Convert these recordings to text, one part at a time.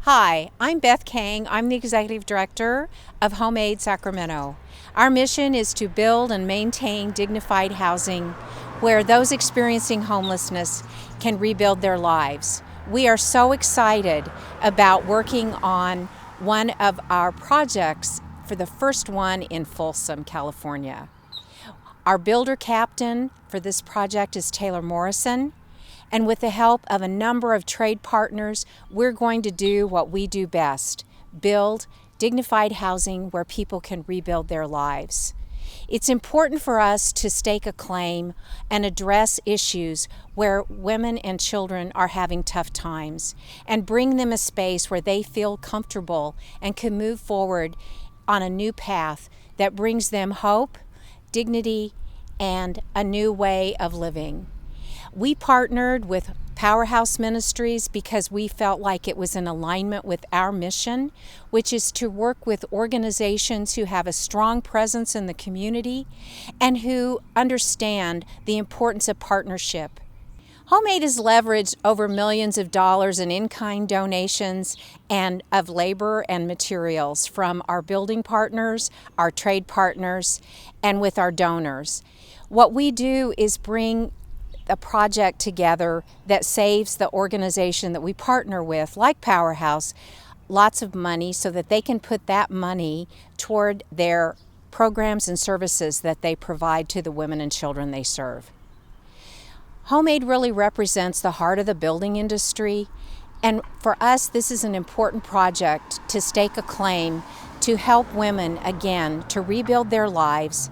Hi, I'm Beth Kang. I'm the Executive Director of Homemade Sacramento. Our mission is to build and maintain dignified housing where those experiencing homelessness can rebuild their lives. We are so excited about working on one of our projects for the first one in Folsom, California. Our builder captain for this project is Taylor Morrison. And with the help of a number of trade partners, we're going to do what we do best: build dignified housing where people can rebuild their lives. It's important for us to stake a claim and address issues where women and children are having tough times and bring them a space where they feel comfortable and can move forward on a new path that brings them hope, dignity, and a new way of living. We partnered with Powerhouse Ministries because we felt like it was in alignment with our mission, which is to work with organizations who have a strong presence in the community and who understand the importance of partnership. Homemade has leveraged over millions of dollars in in-kind donations and of labor and materials from our building partners, our trade partners, and with our donors. What we do is bring a project together that saves the organization that we partner with, like Powerhouse, lots of money so that they can put that money toward their programs and services that they provide to the women and children they serve. Homemade really represents the heart of the building industry, and for us this is an important project to stake a claim to help women again to rebuild their lives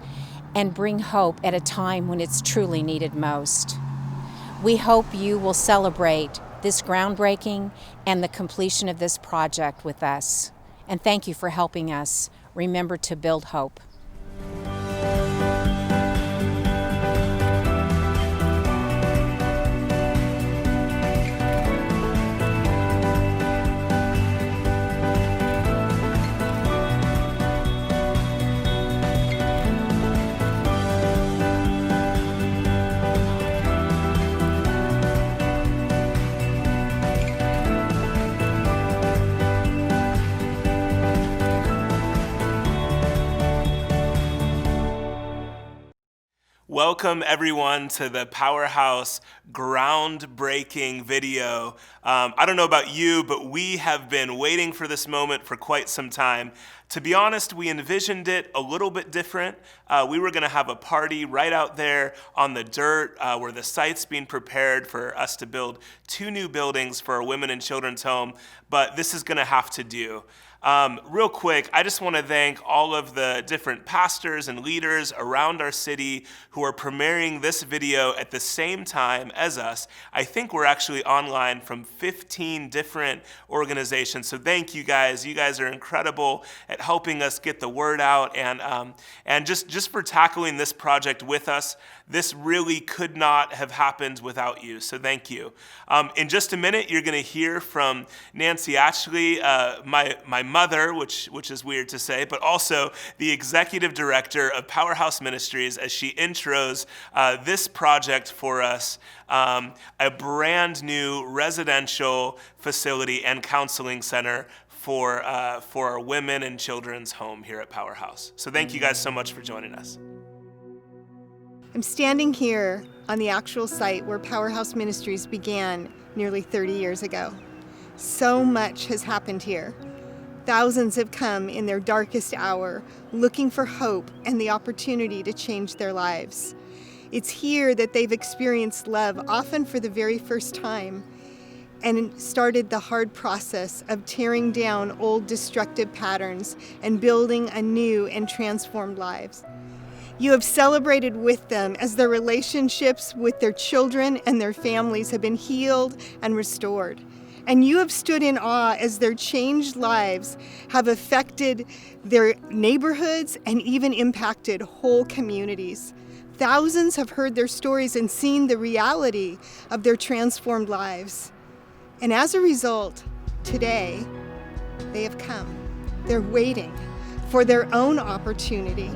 and bring hope at a time when it's truly needed most. We hope you will celebrate this groundbreaking and the completion of this project with us. And thank you for helping us remember to build hope. Welcome everyone to the Powerhouse groundbreaking video. I don't know about you, but we have been waiting for this moment for quite some time. To be honest, we envisioned it a little bit different. We were gonna have a party right out there on the dirt where the site's being prepared for us to build 2 new buildings for our women and children's home, but this is gonna have to do. Real quick, I just want to thank all of the different pastors and leaders around our city who are premiering this video at the same time as us. I think we're actually online from 15 different organizations, so thank you guys. You guys are incredible at helping us get the word out and just for tackling this project with us. This really could not have happened without you, so thank you. In just a minute, you're going to hear from Nancy Ashley, my mother, which is weird to say, but also the executive director of Powerhouse Ministries, as she intros this project for us, a brand new residential facility and counseling center for our women and children's home here at Powerhouse. So thank you guys so much for joining us. I'm standing here on the actual site where Powerhouse Ministries began nearly 30 years ago. So much has happened here. Thousands have come in their darkest hour, looking for hope and the opportunity to change their lives. It's here that they've experienced love, often for the very first time, and started the hard process of tearing down old destructive patterns and building a new and transformed lives. You have celebrated with them as their relationships with their children and their families have been healed and restored. And you have stood in awe as their changed lives have affected their neighborhoods and even impacted whole communities. Thousands have heard their stories and seen the reality of their transformed lives. And as a result, today, they have come. They're waiting for their own opportunity.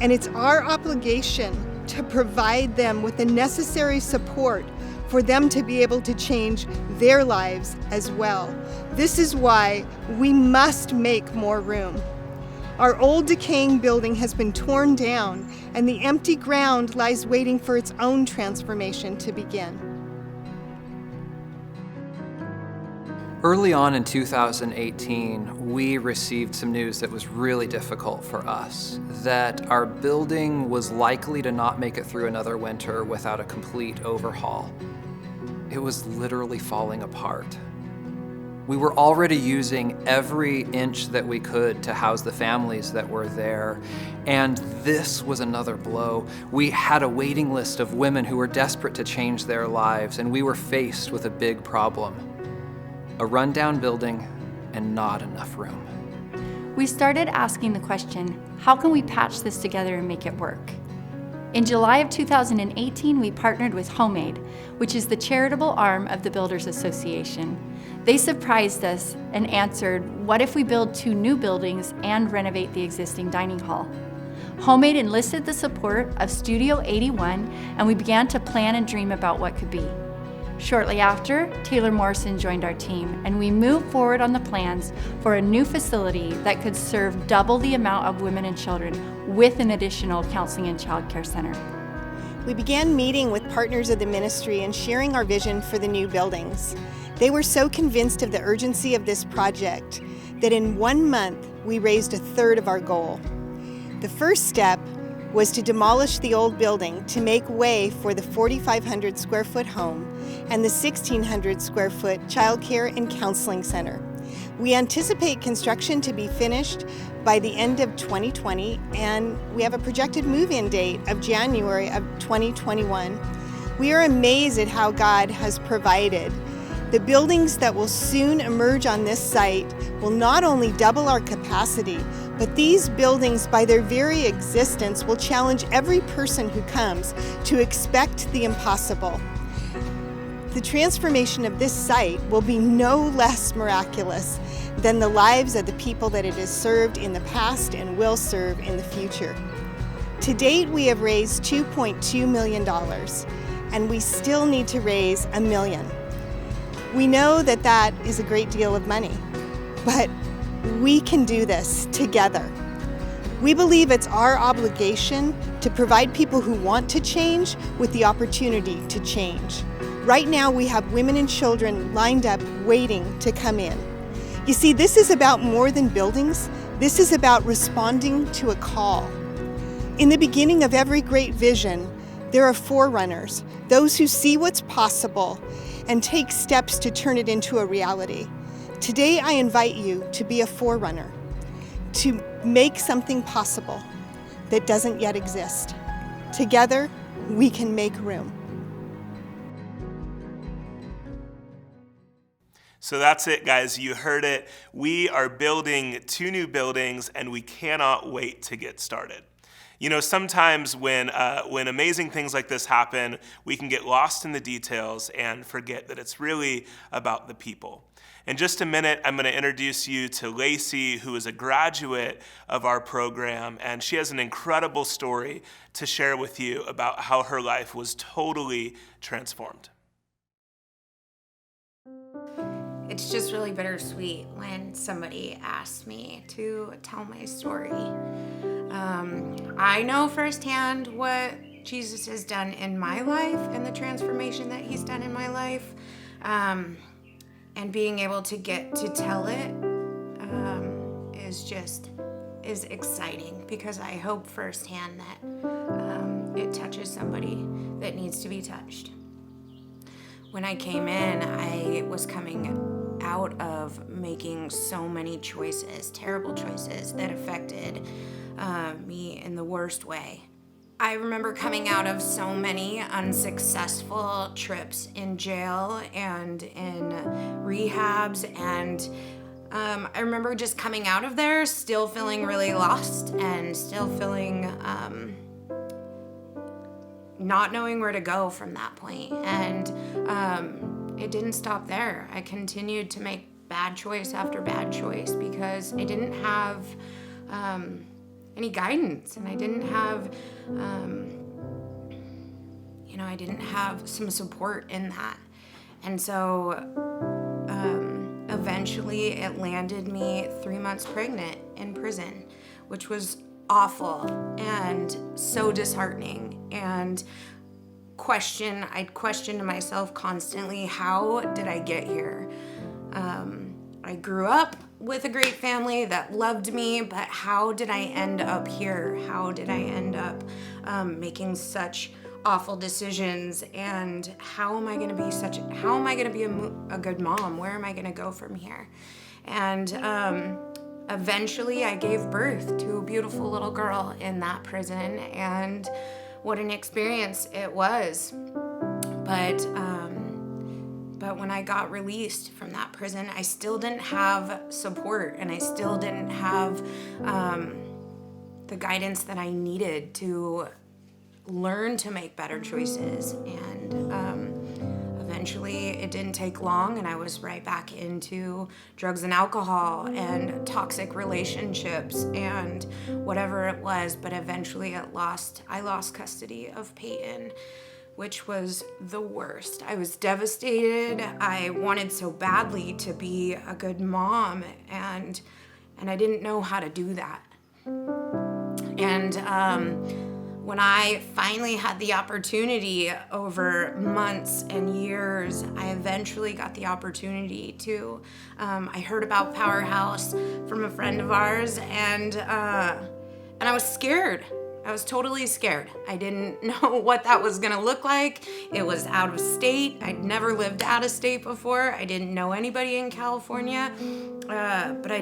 And it's our obligation to provide them with the necessary support for them to be able to change their lives as well. This is why we must make more room. Our old decaying building has been torn down, and the empty ground lies waiting for its own transformation to begin. Early on in 2018, we received some news that was really difficult for us, that our building was likely to not make it through another winter without a complete overhaul. It was literally falling apart. We were already using every inch that we could to house the families that were there, and this was another blow. We had a waiting list of women who were desperate to change their lives, and we were faced with a big problem. A rundown building and not enough room. We started asking the question, how can we patch this together and make it work? In July of 2018, we partnered with HomeAid, which is the charitable arm of the Builders Association. They surprised us and answered, what if we build 2 new buildings and renovate the existing dining hall? HomeAid enlisted the support of Studio 81, and we began to plan and dream about what could be. Shortly after, Taylor Morrison joined our team, and we moved forward on the plans for a new facility that could serve double the amount of women and children with an additional counseling and child care center. We began meeting with partners of the ministry and sharing our vision for the new buildings. They were so convinced of the urgency of this project that in 1 month we raised 1/3 of our goal. The first step was to demolish the old building to make way for the 4,500 square foot home and the 1,600 square foot child care and counseling center. We anticipate construction to be finished by the end of 2020, and we have a projected move-in date of January of 2021. We are amazed at how God has provided. The buildings that will soon emerge on this site will not only double our capacity, but these buildings, by their very existence, will challenge every person who comes to expect the impossible. The transformation of this site will be no less miraculous than the lives of the people that it has served in the past and will serve in the future. To date, we have raised $2.2 million, and we still need to raise $1 million. We know that that is a great deal of money, but we can do this together. We believe it's our obligation to provide people who want to change with the opportunity to change. Right now, we have women and children lined up waiting to come in. You see, this is about more than buildings. This is about responding to a call. In the beginning of every great vision, there are forerunners, those who see what's possible and take steps to turn it into a reality. Today, I invite you to be a forerunner, to make something possible that doesn't yet exist. Together, we can make room. So that's it, guys. You heard it. We are building 2 new buildings, and we cannot wait to get started. You know, sometimes when amazing things like this happen, we can get lost in the details and forget that it's really about the people. In just a minute, I'm going to introduce you to Lacey, who is a graduate of our program, and she has an incredible story to share with you about how her life was totally transformed. It's just really bittersweet when somebody asks me to tell my story. I know firsthand what Jesus has done in my life and the transformation that he's done in my life. And being able to get to tell it is exciting, because I hope firsthand that it touches somebody that needs to be touched. When I came in, I was coming out of making so many choices, terrible choices that affected me in the worst way. I remember coming out of so many unsuccessful trips in jail and in rehabs, and I remember just coming out of there still feeling really lost and still feeling not knowing where to go from that point. And it didn't stop there. I continued to make bad choice after bad choice because I didn't have any guidance, and I didn't have I didn't have some support in that. And so eventually it landed me 3 months pregnant in prison, which was awful and so disheartening. And I'd question myself constantly, how did I get here? I grew up with a great family that loved me, but how did I end up here? How did I end up making such awful decisions? And how am I going to be a good mom? Where am I going to go from here? And eventually I gave birth to a beautiful little girl in that prison, and what an experience it was. But when I got released from that prison, I still didn't have support, and I still didn't have the guidance that I needed to learn to make better choices. And eventually it didn't take long, and I was right back into drugs and alcohol and toxic relationships and whatever it was. But eventually I lost custody of Peyton, which was the worst. I was devastated. I wanted so badly to be a good mom, and I didn't know how to do that. And when I finally had the opportunity over months and years, I eventually got the opportunity to, I heard about Powerhouse from a friend of ours, and I was scared. I was totally scared. I didn't know what that was gonna look like. It was out of state. I'd never lived out of state before. I didn't know anybody in California, but I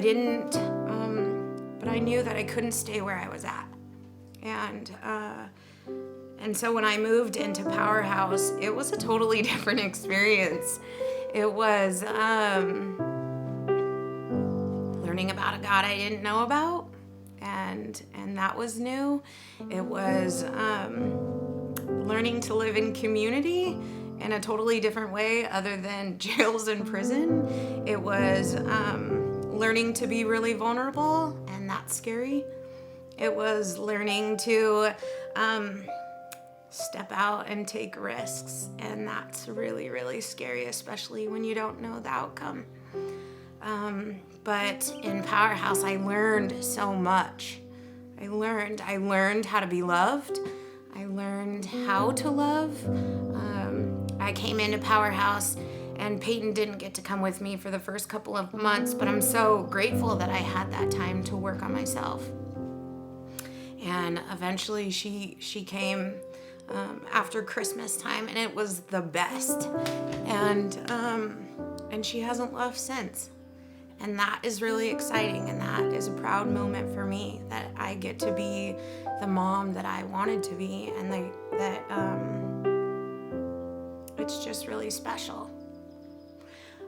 knew that I couldn't stay where I was at. And so when I moved into Powerhouse, it was a totally different experience. It was learning about a God I didn't know about, and that was new. It was learning to live in community in a totally different way other than jails and prison. It was learning to be really vulnerable, and that's scary. It was learning to step out and take risks, and that's really, really scary, especially when you don't know the outcome. But in Powerhouse, I learned so much. I learned how to be loved. I learned how to love. I came into Powerhouse, and Peyton didn't get to come with me for the first couple of months, but I'm so grateful that I had that time to work on myself. And eventually she came after Christmas time, and it was the best. And she hasn't left since. And that is really exciting, and that is a proud moment for me, that I get to be the mom that I wanted to be, and that it's just really special.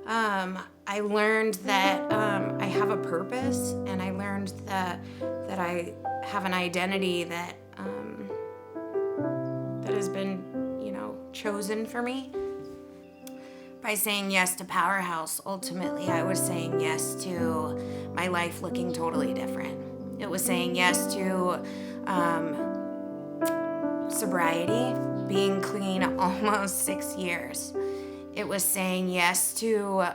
I learned that I have a purpose, and I learned that I have an identity that has been, chosen for me. By saying yes to Powerhouse, ultimately I was saying yes to my life looking totally different. It was saying yes to sobriety, being clean almost 6 years. It was saying yes to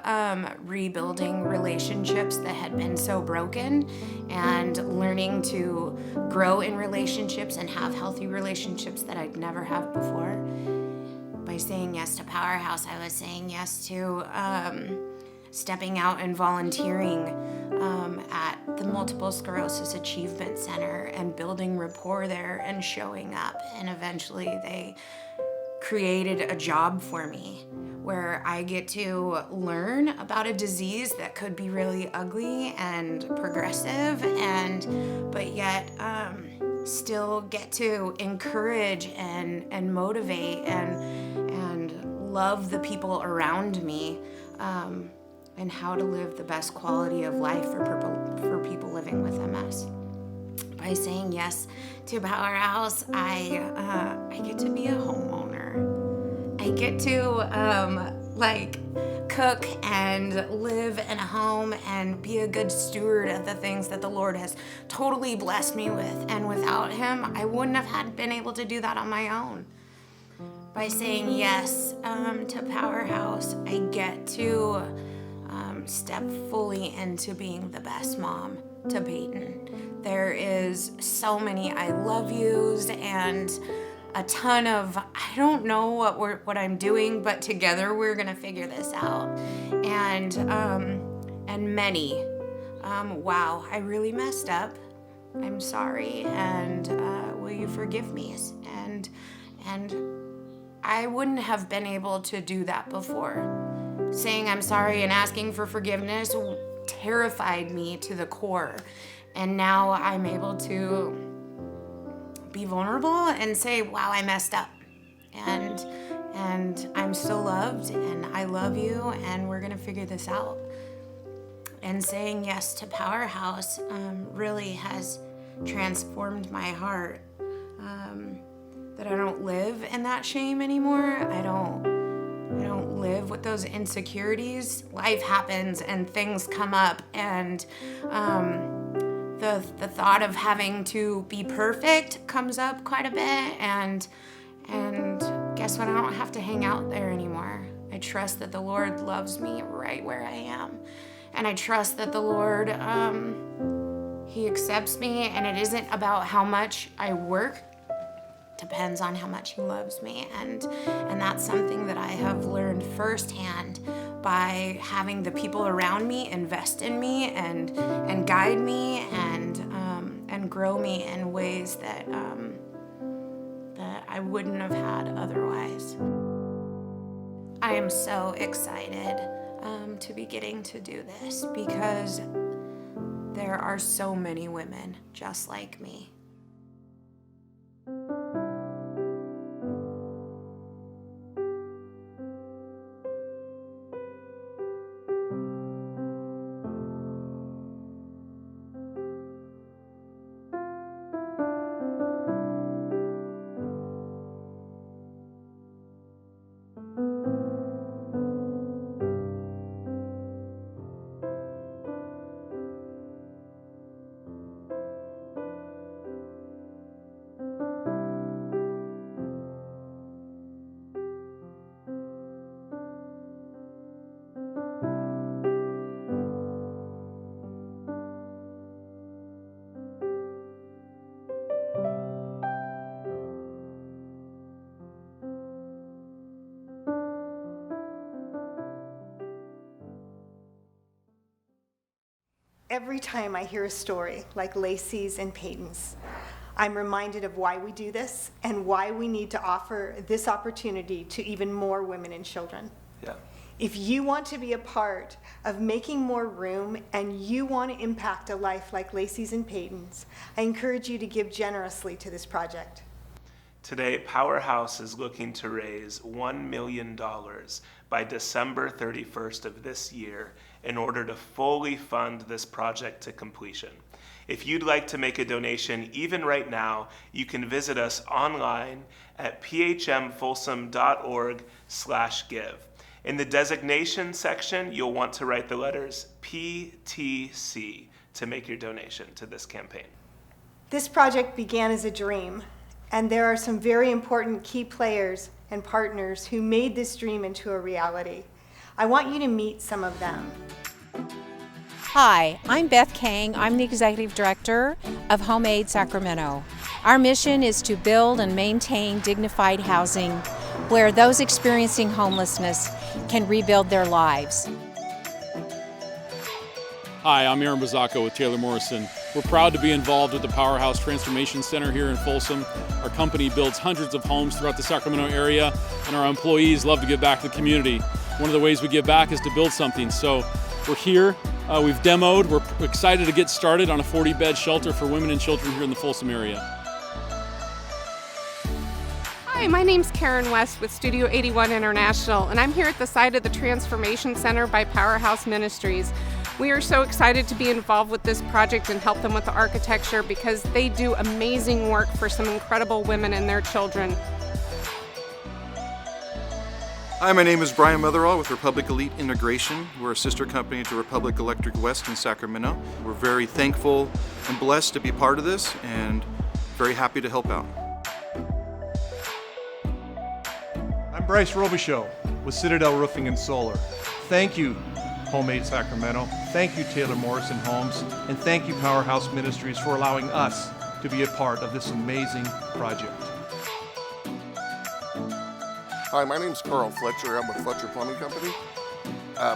rebuilding relationships that had been so broken, and learning to grow in relationships and have healthy relationships that I'd never have before. By saying yes to Powerhouse, I was saying yes to stepping out and volunteering at the Multiple Sclerosis Achievement Center and building rapport there and showing up. And eventually they created a job for me where I get to learn about a disease that could be really ugly and progressive, but yet still get to encourage and motivate and love the people around me, and how to live the best quality of life for people living with MS. By saying yes to Powerhouse, I get to be a homeowner. I get to cook and live in a home and be a good steward of the things that the Lord has totally blessed me with. And without Him, I wouldn't have been able to do that on my own. By saying yes to Powerhouse, I get to step fully into being the best mom to Peyton. There is so many I love yous and a ton of I don't know what I'm doing, but together we're gonna figure this out. And many, wow, I really messed up. I'm sorry, and will you forgive me? And I wouldn't have been able to do that before. Saying I'm sorry and asking for forgiveness terrified me to the core. And now I'm able to be vulnerable and say, wow, I messed up. And I'm still loved, and I love you, and we're gonna figure this out. And saying yes to Powerhouse really has transformed my heart. That I don't live in that shame anymore. I don't live with those insecurities. Life happens and things come up, and the thought of having to be perfect comes up quite a bit, and guess what? I don't have to hang out there anymore. I trust that the Lord loves me right where I am, and I trust that the Lord He accepts me, and it isn't about how much I work. Depends on how much He loves me, and that's something that I have learned firsthand by having the people around me invest in me and guide me and grow me in ways that I wouldn't have had otherwise. I am so excited to be getting to do this because there are so many women just like me. Every time I hear a story like Lacey's and Peyton's, I'm reminded of why we do this and why we need to offer this opportunity to even more women and children. Yeah. If you want to be a part of making more room and you want to impact a life like Lacey's and Peyton's, I encourage you to give generously to this project. Today, Powerhouse is looking to raise $1 million by December 31st of this year in order to fully fund this project to completion. If you'd like to make a donation even right now, you can visit us online at phmfolsom.org/give. In the designation section, you'll want to write the letters PTC to make your donation to this campaign. This project began as a dream, and there are some very important key players and partners who made this dream into a reality. I want you to meet some of them. Hi, I'm Beth Kang. I'm the Executive Director of Homemade Sacramento. Our mission is to build and maintain dignified housing where those experiencing homelessness can rebuild their lives. Hi, I'm Aaron Bazzacco with Taylor Morrison. We're proud to be involved with the Powerhouse Transformation Center here in Folsom. Our company builds hundreds of homes throughout the Sacramento area, and our employees love to give back to the community. One of the ways we give back is to build something. So we're here, we've demoed, we're excited to get started on a 40-bed shelter for women and children here in the Folsom area. Hi, my name's Karen West with Studio 81 International, and I'm here at the site of the Transformation Center by Powerhouse Ministries. We are so excited to be involved with this project and help them with the architecture because they do amazing work for some incredible women and their children. Hi, my name is Brian Motherall with Republic Elite Integration. We're a sister company to Republic Electric West in Sacramento. We're very thankful and blessed to be part of this and very happy to help out. I'm Bryce Robichaud with Citadel Roofing and Solar. Thank you Homemade Sacramento. Thank you, Taylor Morrison Homes, and thank you, Powerhouse Ministries, for allowing us to be a part of this amazing project. Hi, my name's Carl Fletcher. I'm with Fletcher Plumbing Company.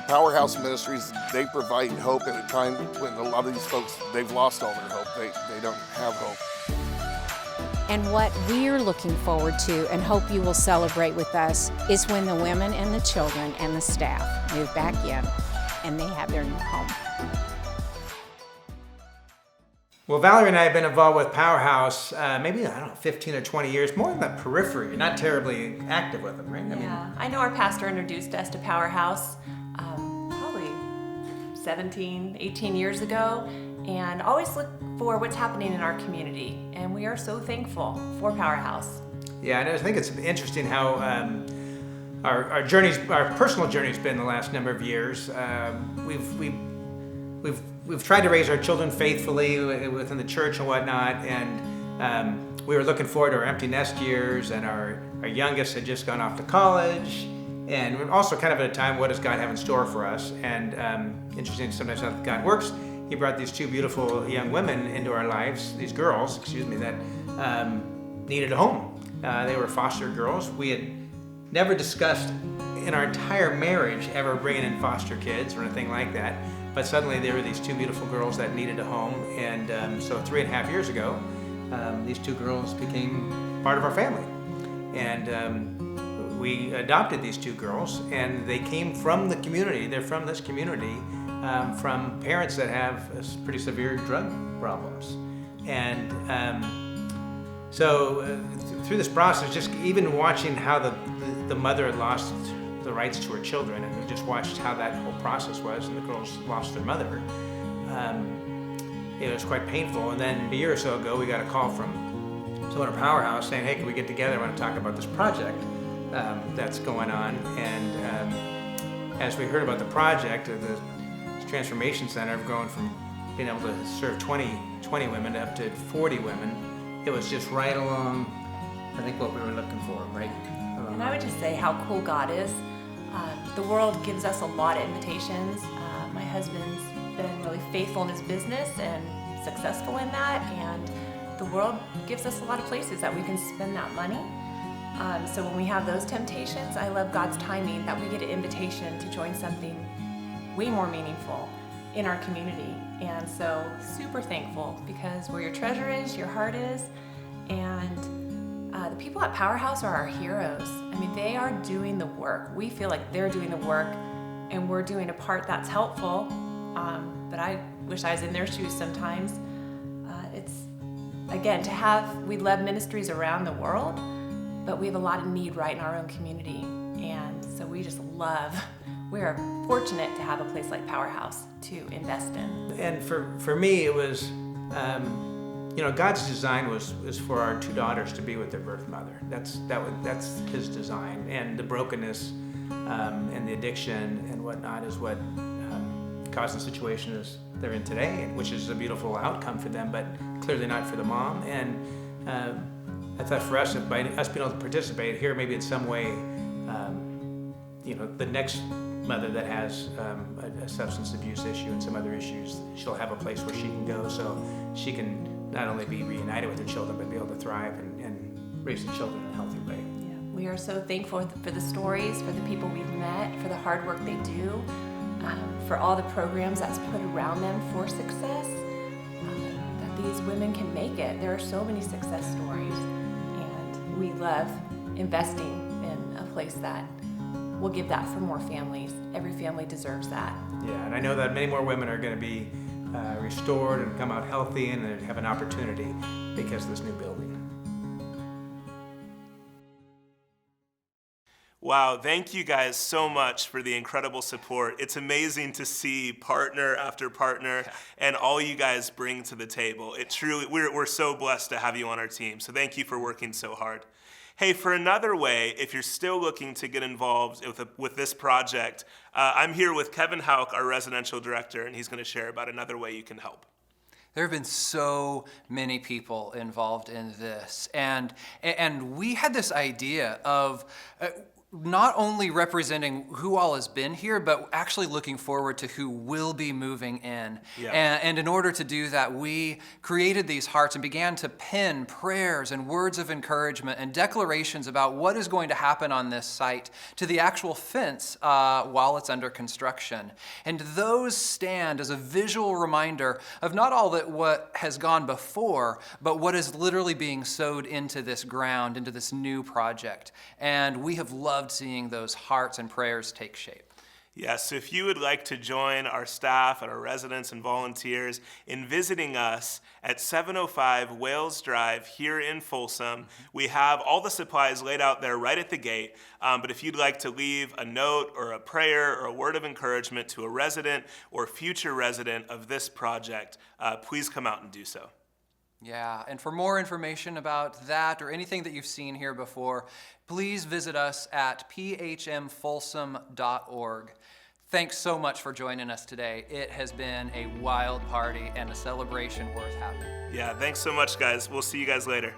Powerhouse Ministries, they provide hope at a time when a lot of these folks, they've lost all their hope. They don't have hope. And what we're looking forward to and hope you will celebrate with us is when the women and the children and the staff move back in and they have their new home. Well, Valerie and I have been involved with Powerhouse maybe, 15 or 20 years, more in the periphery. You're not terribly active with them, right? I know our pastor introduced us to Powerhouse probably 17, 18 years ago, and always look for what's happening in our community. And we are so thankful for Powerhouse. Yeah, and I think it's interesting how our personal journey's been the last number of years. We've tried to raise our children faithfully within the church and whatnot, and we were looking forward to our empty nest years, and our youngest had just gone off to college, and we're also kind of at a time, what does God have in store for us? And interesting sometimes how God works. He brought these two beautiful young women into our lives, these girls, that needed a home. They were foster girls. We had never discussed in our entire marriage ever bringing in foster kids or anything like that. But suddenly there were these two beautiful girls that needed a home, and so 3.5 years ago, these two girls became part of our family. And we adopted these two girls, and they came from the community. They're from this community, from parents that have pretty severe drug problems. And so through this process, just even watching how the mother had lost the rights to her children, and we just watched how that whole process was, and the girls lost their mother. It was quite painful. And then a year or so ago, we got a call from someone at Powerhouse saying, "Hey, can we get together? I want to talk about this project that's going on." And as we heard about the project, the Transformation Center have grown from being able to serve 20 women up to 40 women. It was just right along, I think, what we were looking for, right? And I would just say how cool God is. The world gives us a lot of invitations. My husband's been really faithful in his business and successful in that, and the world gives us a lot of places that we can spend that money. So when we have those temptations, I love God's timing that we get an invitation to join something way more meaningful in our community. And so super thankful, because where your treasure is, your heart is. And the people at Powerhouse are our heroes. I mean, they are doing the work. We feel like they're doing the work, and we're doing a part that's helpful. But I wish I was in their shoes sometimes. Again, we love ministries around the world, but we have a lot of need right in our own community. And so we are fortunate to have a place like Powerhouse to invest in. And for me, it was, God's design was for our two daughters to be with their birth mother. That's His design. And the brokenness and the addiction and whatnot is what caused the situation as they're in today, which is a beautiful outcome for them, but clearly not for the mom. And I thought for us, by us being able to participate here, maybe in some way, the next mother that has a substance abuse issue and some other issues, she'll have a place where she can go, so she can not only be reunited with her children, but be able to thrive and raise the children in a healthy way. Yeah, we are so thankful for the stories, for the people we've met, for the hard work they do, for all the programs that's put around them for success, that these women can make it. There are so many success stories, and we love investing in a place that will give that for more families. Every family deserves that. Yeah, and I know that many more women are going to be restored and come out healthy and have an opportunity because of this new building. Wow, thank you guys so much for the incredible support. It's amazing to see partner after partner and all you guys bring to the table. It truly, we're so blessed to have you on our team, so thank you for working so hard. Hey, for another way, if you're still looking to get involved with this project, I'm here with Kevin Hauk, our residential director, and he's going to share about another way you can help. There have been so many people involved in this, and we had this idea of not only representing who all has been here, but actually looking forward to who will be moving in. Yeah. And in order to do that, we created these hearts and began to pen prayers and words of encouragement and declarations about what is going to happen on this site to the actual fence while it's under construction. And those stand as a visual reminder of not all that what has gone before, but what is literally being sowed into this ground, into this new project. And we have loved seeing those hearts and prayers take shape. Yes, so if you would like to join our staff and our residents and volunteers in visiting us at 705 Wales Drive here in Folsom, we have all the supplies laid out there right at the gate. But if you'd like to leave a note or a prayer or a word of encouragement to a resident or future resident of this project, please come out and do so. Yeah, and for more information about that or anything that you've seen here before, please visit us at phmfolsom.org. Thanks so much for joining us today. It has been a wild party and a celebration worth having. Yeah, thanks so much, guys. We'll see you guys later.